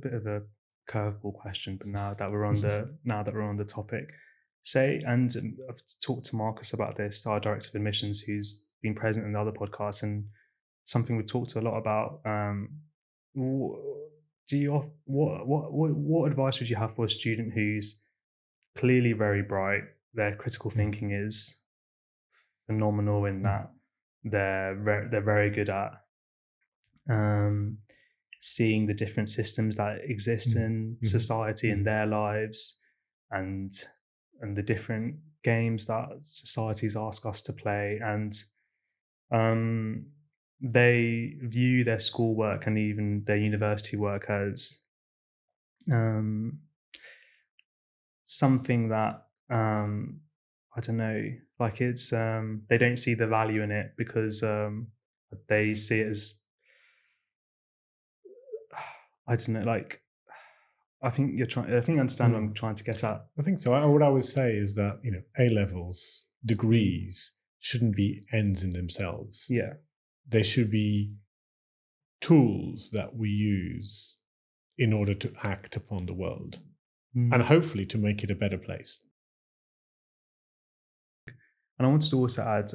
bit of a curveball question, but now that we're on the topic, say, and I've talked to Marcus about this, our director of admissions, who's been present in the other podcasts, and something we've talked a lot about. Do you what advice would you have for a student who's clearly very bright? Their critical Mm. thinking is phenomenal in Mm. that they're very good at um, seeing the different systems that exist Mm. in Mhm. society in Mhm. their lives, and the different games that societies ask us to play, and um, they view their schoolwork and even their university work as um, something that I don't know, like it's they don't see the value in it because they see it as I don't know, like I think you understand what I'm Mm. trying to get at. I think so. What I would say is that A levels degrees shouldn't be ends in themselves. Yeah. They should be tools that we use in order to act upon the world and Mm. hopefully to make it a better place. And I wanted to also add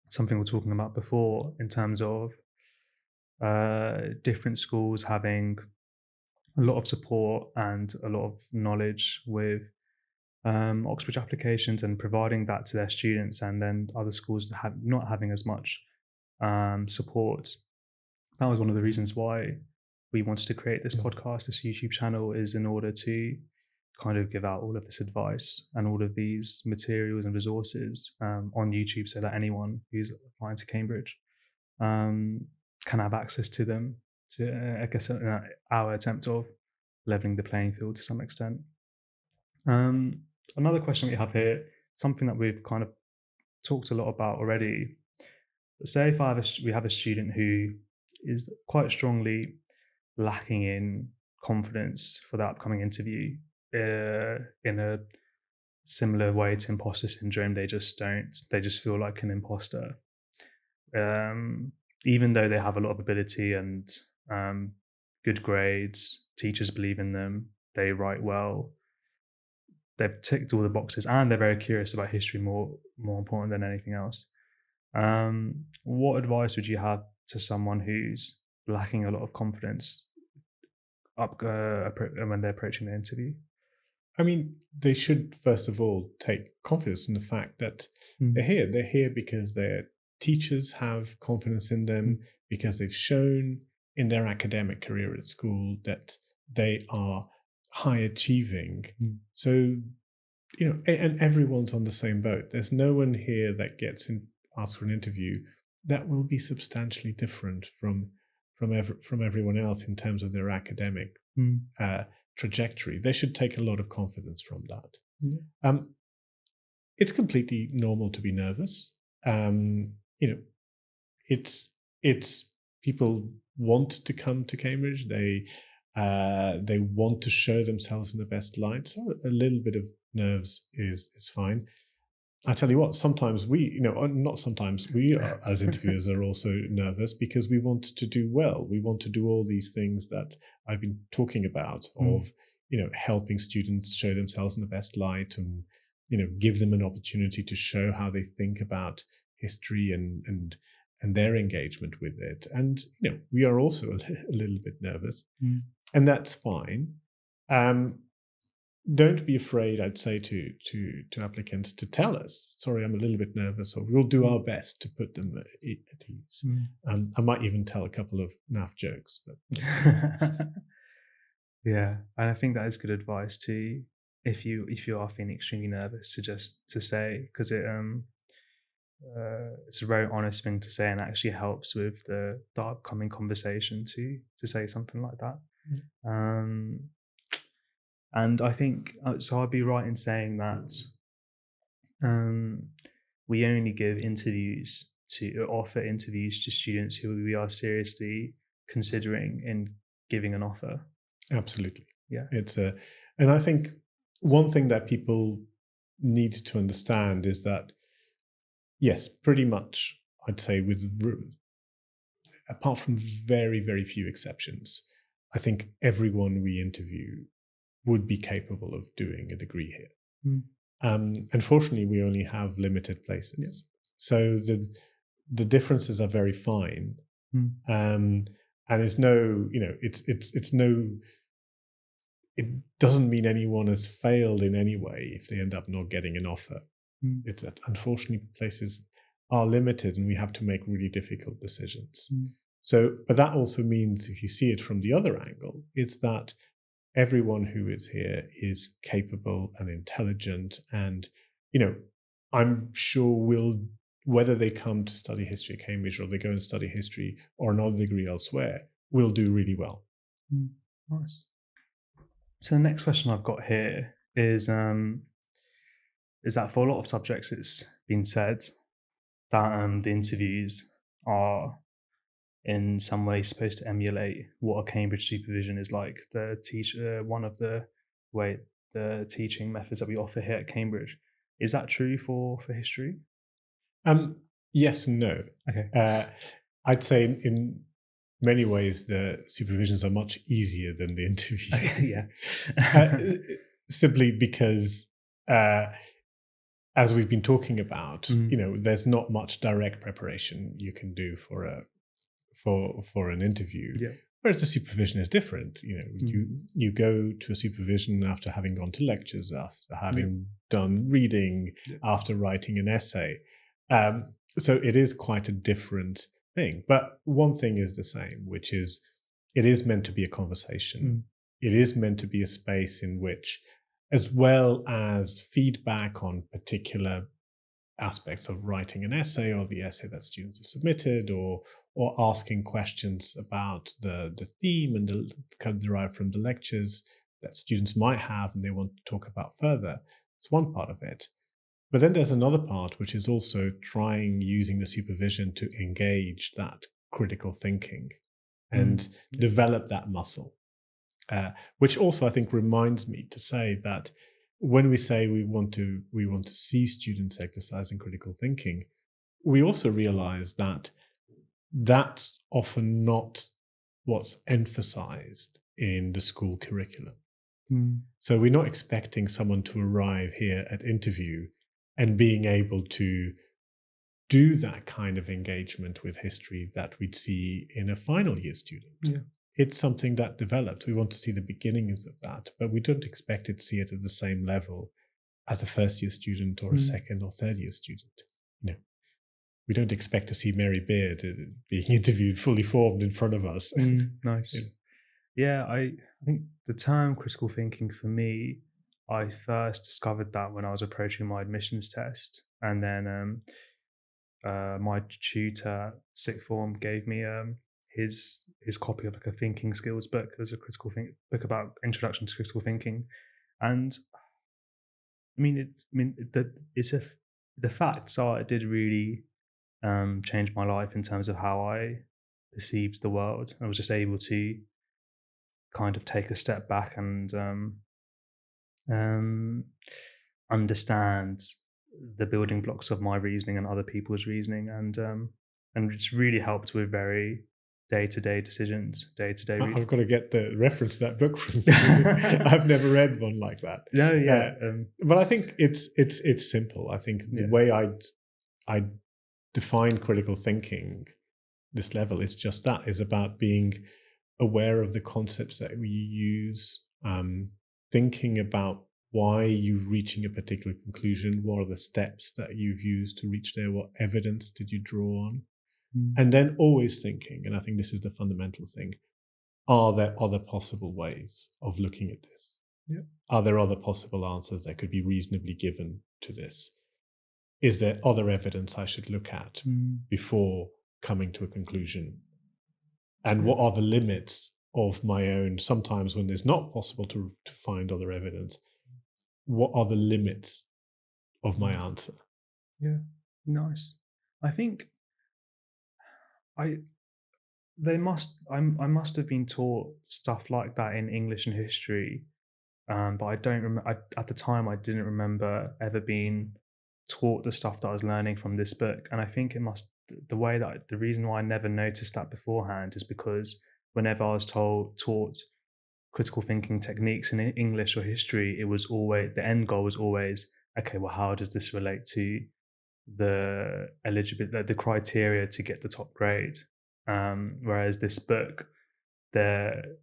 something we were talking about before in terms of different schools having a lot of support and a lot of knowledge with Oxbridge applications and providing that to their students, and then other schools not having as much support. That was one of the reasons why we wanted to create this Mm. podcast, this YouTube channel, is in order to kind of give out all of this advice and all of these materials and resources on YouTube so that anyone who's applying to Cambridge um, can have access to them. To, I guess, our attempt of leveling the playing field to some extent. Um, Another question we have here, something that we've kind of talked a lot about already. Say if we have a student who is quite strongly lacking in confidence for the upcoming interview, in a similar way to imposter syndrome, they just feel like an imposter, um, even though they have a lot of ability and um, good grades, teachers believe in them, they write well, they've ticked all the boxes, and they're very curious about history, more important than anything else. What advice would you have to someone who's lacking a lot of confidence when they're approaching the interview? I mean, they should first of all take confidence in the fact that they're Mm, here. They're here because their teachers have confidence in mm, them, because they've shown in their academic career at school that they are high achieving. mm, So, and everyone's on the same boat. There's no one here that asked for an interview that will be substantially different from everyone else in terms of their academic mm, uh, trajectory. They should take a lot of confidence from that. mm, Um, it's completely normal to be nervous. Um, you know, it's people want to come to Cambridge. They want to show themselves in the best light. So a little bit of nerves is fine. I tell you what, sometimes not sometimes we are, as interviewers are also nervous because we want to do well. We want to do all these things that I've been talking about mm, of, helping students show themselves in the best light and, give them an opportunity to show how they think about history and their engagement with it. And, we are also a little bit nervous, mm. and that's fine. Um, don't be afraid, I'd say to applicants, to tell us, sorry, I'm a little bit nervous, or we'll do our best to put them at ease. Mm. I might even tell a couple of naff jokes, but Yeah, and I think that is good advice to if you are feeling extremely nervous to just to say, because it's a very honest thing to say and actually helps with the upcoming conversation to say something like that. Um, and I think so. I'd be right in saying that um, we only give interviews to offer interviews to students who we are seriously considering in giving an offer. absolutely. Yeah. And I think one thing that people need to understand is that, yes, pretty much, I'd say, apart from very, very few exceptions, I think everyone we interview would be capable of doing a degree here. Unfortunately, we only have limited places, so the differences are very fine, and it's no, it's no. It doesn't mean anyone has failed in any way if they end up not getting an offer. It's that unfortunately places are limited, and we have to make really difficult decisions. So, but that also means, if you see it from the other angle, it's that everyone who is here is capable and intelligent, and I'm sure will, whether they come to study history at Cambridge or they go and study history or another degree elsewhere, will do really well. Nice. So the next question I've got here is that for a lot of subjects, it's been said that the interviews are in some way supposed to emulate what a Cambridge supervision is like. One of the teaching methods that we offer here at Cambridge. Is that true for history? Yes and no. Okay. I'd say in many ways the supervisions are much easier than the interviews. Okay, yeah. Simply because, as we've been talking about, there's not much direct preparation you can do for an interview. Yeah. Whereas the supervision is different. You go to a supervision after having gone to lectures, after having done reading, after writing an essay. So it is quite a different thing. But one thing is the same, which is it is meant to be a conversation. It is meant to be a space in which, as well as feedback on particular aspects of writing an essay or the essay that students have submitted, or asking questions about the theme and the kind of derived from the lectures that students might have and they want to talk about further. It's one part of it. But then there's another part, which is also using the supervision to engage that critical thinking and develop that muscle. Which also, I think, reminds me to say that when we say we want to see students exercising critical thinking, we also realize that that's often not what's emphasized in the school curriculum. So we're not expecting someone to arrive here at interview and being able to do that kind of engagement with history that we'd see in a final year student. It's something that develops. We want to see the beginnings of that, but we don't expect to see it at the same level as a first year student or a second or third year student. We don't expect to see Mary Beard being interviewed fully formed in front of us. Nice. Yeah, I think the term critical thinking for me, I first discovered that when I was approaching my admissions test, and then my tutor, sixth form, gave me his copy of like a thinking skills book. It was a book about introduction to critical thinking, and the facts are it did really change my life in terms of how I perceived the world. I was just able to kind of take a step back and understand the building blocks of my reasoning and other people's reasoning, and it's really helped with very day-to-day decisions, day-to-day. I've got to get the reference to that book from you. I've never read one like that. No, yeah, but I think it's simple. I think the way I define critical thinking, this level, is just that, is about being aware of the concepts that we use, thinking about why you're reaching a particular conclusion, what are the steps that you've used to reach there, what evidence did you draw on, and then always thinking, and I think this is the fundamental thing, are there other possible ways of looking at this? Are there other possible answers that could be reasonably given to this? Is there other evidence I should look at before coming to a conclusion? And what are the limits of my own, sometimes when it's not possible to find other evidence, what are the limits of my answer? Yeah, nice. I think I must have been taught stuff like that in English and history, but I don't remember. At the time, I didn't remember ever being taught the stuff that I was learning from this book. And I think the reason why I never noticed that beforehand is because whenever I was taught critical thinking techniques in English or history, it was always, the end goal was always, okay, well, how does this relate to the eligibility, the criteria to get the top grade? Whereas this book, the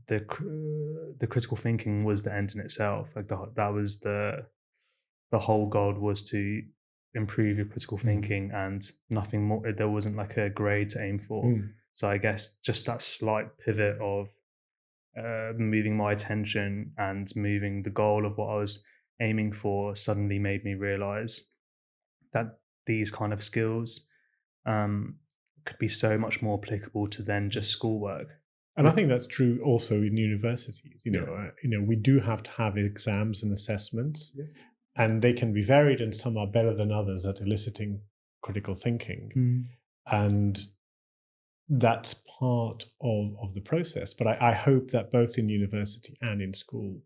the critical thinking was the end in itself. Like that was the whole goal was to improve your critical thinking and nothing more. There wasn't like a grade to aim for. So I guess just that slight pivot of moving my attention and moving the goal of what I was aiming for suddenly made me realize that these kind of skills could be so much more applicable to then just schoolwork. And I think that's true also in universities. We do have to have exams and assessments, and they can be varied, and some are better than others at eliciting critical thinking. And that's part of the process. But I hope that both in university and in school,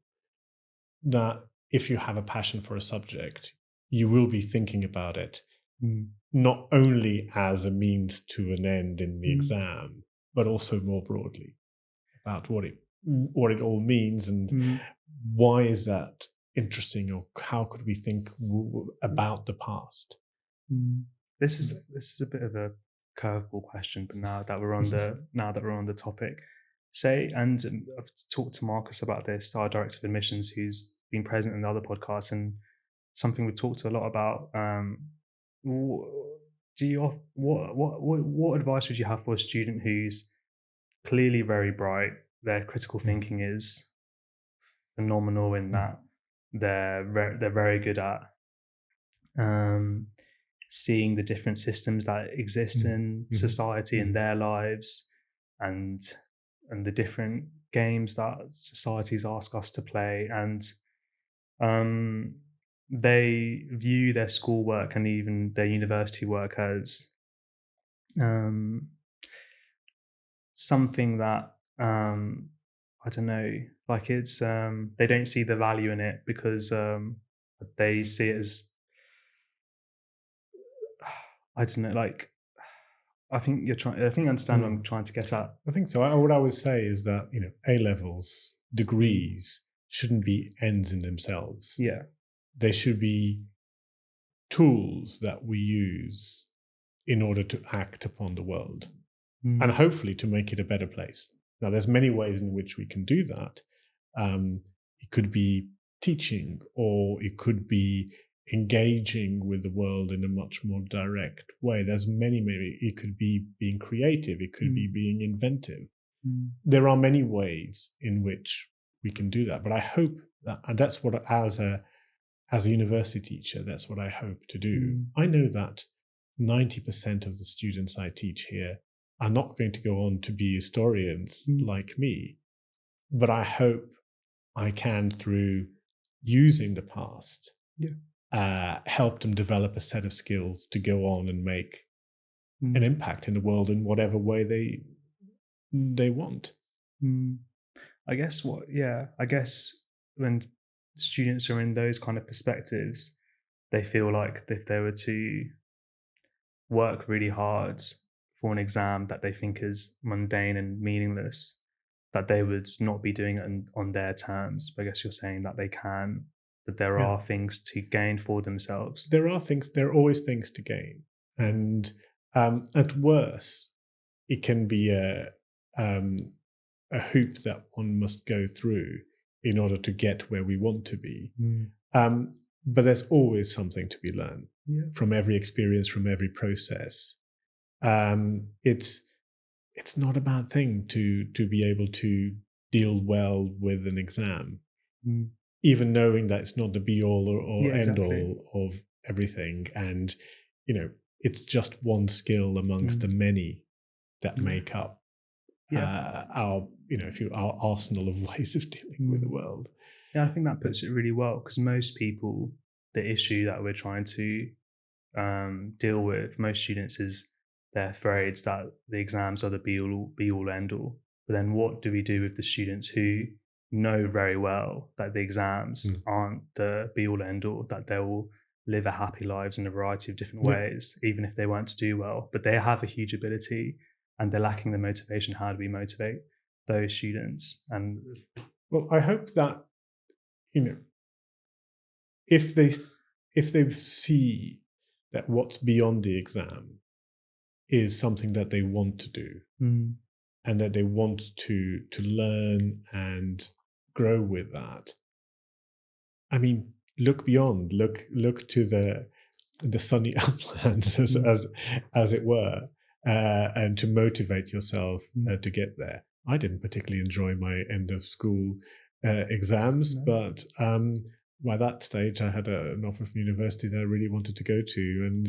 that if you have a passion for a subject, you will be thinking about it, not only as a means to an end in the exam, but also more broadly about what it all means and why is that interesting, or how could we think about the past. This is a bit of a curveball question, but now that we're on the topic, and I've talked to Marcus about this, our director of admissions, who's been present in the other podcasts, and something we've talked a lot about. What advice would you have for a student who's clearly very bright? Their critical thinking is phenomenal in that they're very good at seeing the different systems that exist in society in their lives, and the different games that societies ask us to play, and they view their schoolwork and even their university work as something that I don't know, like it's they don't see the value in it because they see it as, I don't know, like I think you understand what I'm trying to get at. I think so. What I would say is that A levels, degrees shouldn't be ends in themselves. Yeah, they should be tools that we use in order to act upon the world and hopefully to make it a better place. Now, there's many ways in which we can do that. It could be teaching, or it could be engaging with the world in a much more direct way. There's many. It could be being creative. It could be being inventive. There are many ways in which we can do that. But I hope that, and that's what, as a university teacher, that's what I hope to do. I know that 90% of the students I teach here are not going to go on to be historians like me, but I hope I can, through using the past, help them develop a set of skills to go on and make an impact in the world in whatever way they want. I guess when students are in those kind of perspectives, they feel like if they were to work really hard for an exam that they think is mundane and meaningless, that they would not be doing it on their terms. But I guess you're saying that they can, that there are things to gain for themselves. There are always things to gain. And at worst, it can be a hoop that one must go through in order to get where we want to be. But there's always something to be learned from every experience, from every process. It's not a bad thing to be able to deal well with an exam, even knowing that it's not the be all or end all of everything. And it's just one skill amongst the many that make up our arsenal of ways of dealing with the world. Yeah, I think that puts it really well, because most people, the issue that we're trying to deal with, most students, is they're afraid that the exams are the be all end all. But then what do we do with the students who know very well that the exams aren't the be all end all, that they will live a happy lives in a variety of different ways, even if they weren't to do well, but they have a huge ability and they're lacking the motivation? How do we motivate those students. And well, I hope that, if they see that what's beyond the exam is something that they want to do, and that they want to learn and grow with that. I mean, look beyond, look to the sunny uplands, as it were, and to motivate yourself to get there. I didn't particularly enjoy my end of school exams, but by that stage, I had an offer from university that I really wanted to go to,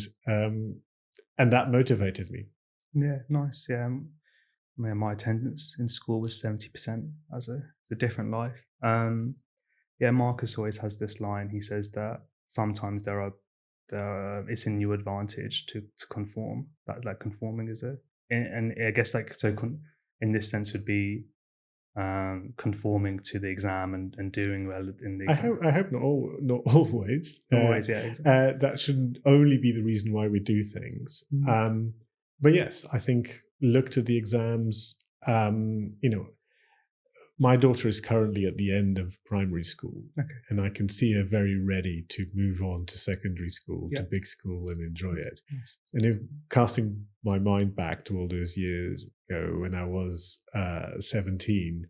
and that motivated me. Yeah, nice. Yeah, my attendance in school was 70%. It's a different life. Yeah, Marcus always has this line. He says that sometimes it's in your advantage to conform. That like conforming is and I guess like in this sense would be conforming to the exam and doing well in the exam. I hope not always. Not always, yeah, exactly. That shouldn't only be the reason why we do things. But yes, I think look to the exams. My daughter is currently at the end of primary school, and I can see her very ready to move on to secondary school, to big school, and enjoy it. Yes. And if casting my mind back to all those years ago when I was 17,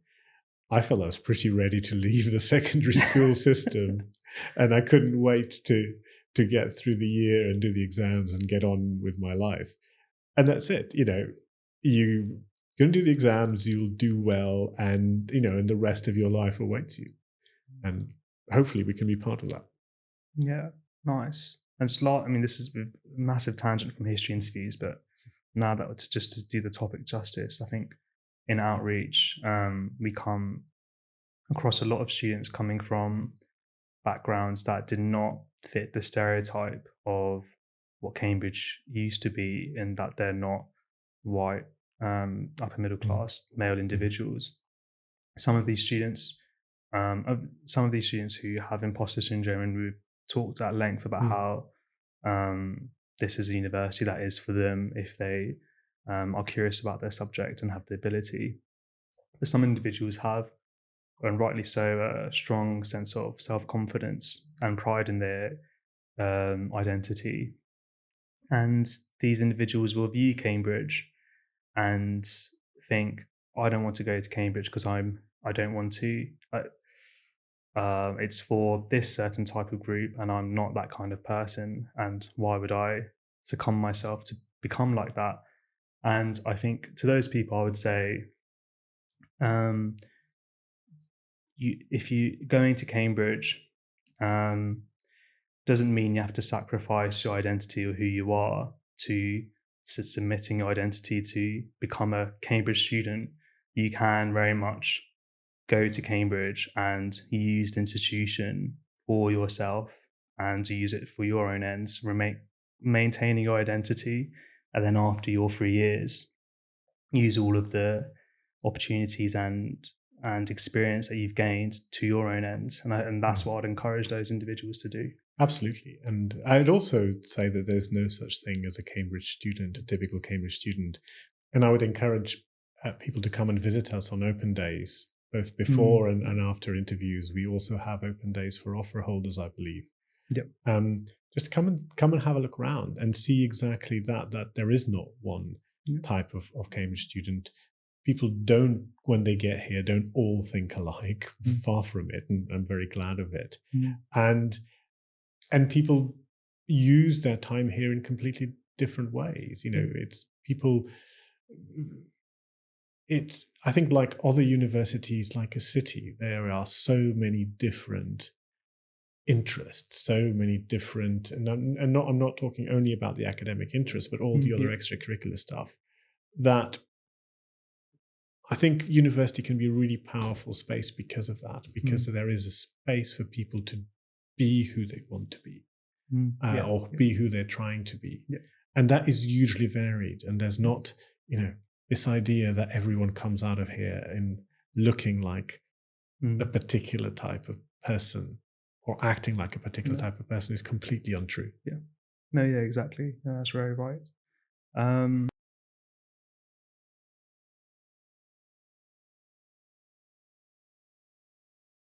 I felt I was pretty ready to leave the secondary school system, and I couldn't wait to get through the year and do the exams and get on with my life. And that's it. You're going to do the exams, you'll do well, and and the rest of your life awaits you. And hopefully we can be part of that. Yeah, nice. And it's I mean, this is a massive tangent from history interviews, but now that to do the topic justice, I think in outreach, we come across a lot of students coming from backgrounds that did not fit the stereotype of what Cambridge used to be, in that they're not white, upper middle class male individuals. Some of these students who have imposter syndrome, and we've talked at length about how this is a university that is for them if they are curious about their subject and have the ability. But some individuals have, and rightly so, a strong sense of self-confidence and pride in their identity. And these individuals will view Cambridge and think, I don't want to go to Cambridge because I don't want to. It's for this certain type of group, and I'm not that kind of person. And why would I succumb myself to become like that? And I think to those people, I would say, if you going to Cambridge doesn't mean you have to sacrifice your identity or who you are to submitting your identity to become a Cambridge student. You can very much go to Cambridge and use the institution for yourself and use it for your own ends, maintaining your identity. And then after your 3 years, use all of the opportunities and experience that you've gained to your own ends. And that's what I'd encourage those individuals to do. Absolutely. And I'd also say that there's no such thing as a Cambridge student, a typical Cambridge student. And I would encourage people to come and visit us on open days, both before and after interviews. We also have open days for offer holders, I believe. Yep. Just come and have a look around and see exactly that there is not one type of Cambridge student. People don't, when they get here, don't all think alike. Far from it, and I'm very glad of it. And people use their time here in completely different ways. I think like other universities, like a city, there are so many different interests, so many different, I'm not talking only about the academic interests, but all the other extracurricular stuff, that I think university can be a really powerful space because of that, because there is a space for people to be who they want to be, or be who they're trying to be. And that is hugely varied. And there's not, this idea that everyone comes out of here in looking like a particular type of person or acting like a particular type of person is completely untrue. No, exactly. That's very right.